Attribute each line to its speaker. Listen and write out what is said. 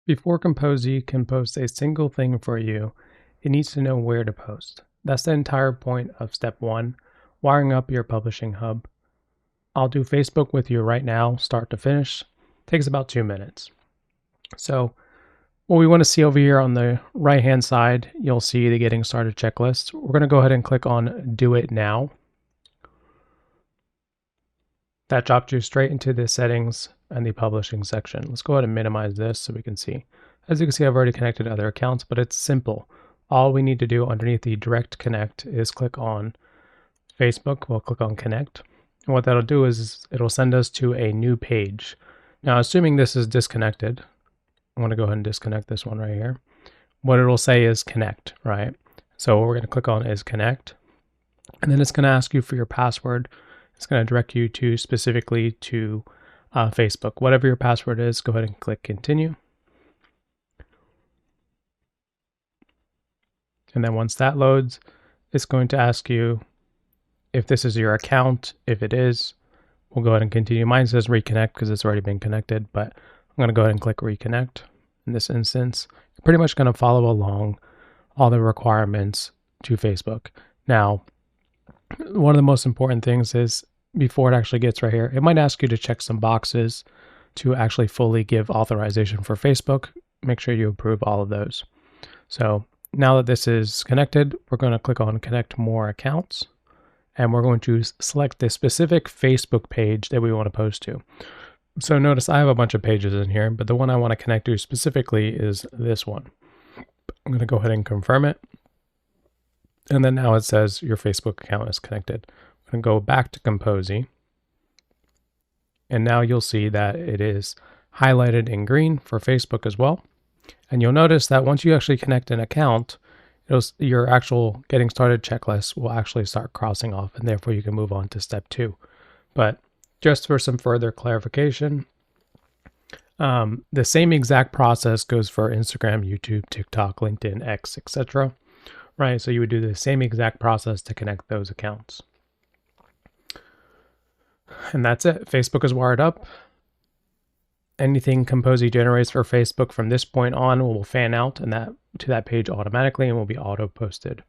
Speaker 1: Before Kompozy can post a single thing for you, it needs to know where to post. That's the entire point of step 1, wiring up your publishing hub. I'll do Facebook with you right now, start to finish. Takes about 2 minutes. So what we want to see over here on the right hand side, you'll see the getting started checklist. We're going to go ahead and click on do it now. That dropped you straight into the settings and the publishing section. Let's go ahead and minimize this so we can see. As you can see, I've already connected other accounts, but it's simple. All we need to do underneath the direct connect is click on Facebook. We'll click on connect. And what that'll do is it'll send us to a new page. Now, assuming this is disconnected, I'm going to go ahead and disconnect this one right here. What it'll say is connect, right? So what we're going to click on is connect. And then it's going to ask you for your password. It's going to direct you to specifically to Facebook. Whatever your password is, go ahead and click continue. And then once that loads, it's going to ask you if this is your account. If it is, we'll go ahead and continue. Mine says reconnect because it's already been connected, but I'm going to go ahead and click reconnect. In this instance, you're pretty much going to follow along all the requirements to Facebook. Now, one of the most important things is before it actually gets right here, it might ask you to check some boxes to actually fully give authorization for Facebook. Make sure you approve all of those. So now that this is connected, we're going to click on connect more accounts, and we're going to select the specific Facebook page that we want to post to. So notice I have a bunch of pages in here, but the one I want to connect to specifically is this one. I'm going to go ahead and confirm it. And then now it says your Facebook account is connected. I'm going to go back to Kompozy. And now you'll see that it is highlighted in green for Facebook as well. And you'll notice that once you actually connect an account, your actual getting started checklist will actually start crossing off, and therefore you can move on to step 2. But just for some further clarification, the same exact process goes for Instagram, YouTube, TikTok, LinkedIn, X, etc. Right? So you would do the same exact process to connect those accounts. And that's it. Facebook is wired up. Anything Kompozy generates for Facebook from this point on will fan out and to that page automatically and will be auto posted.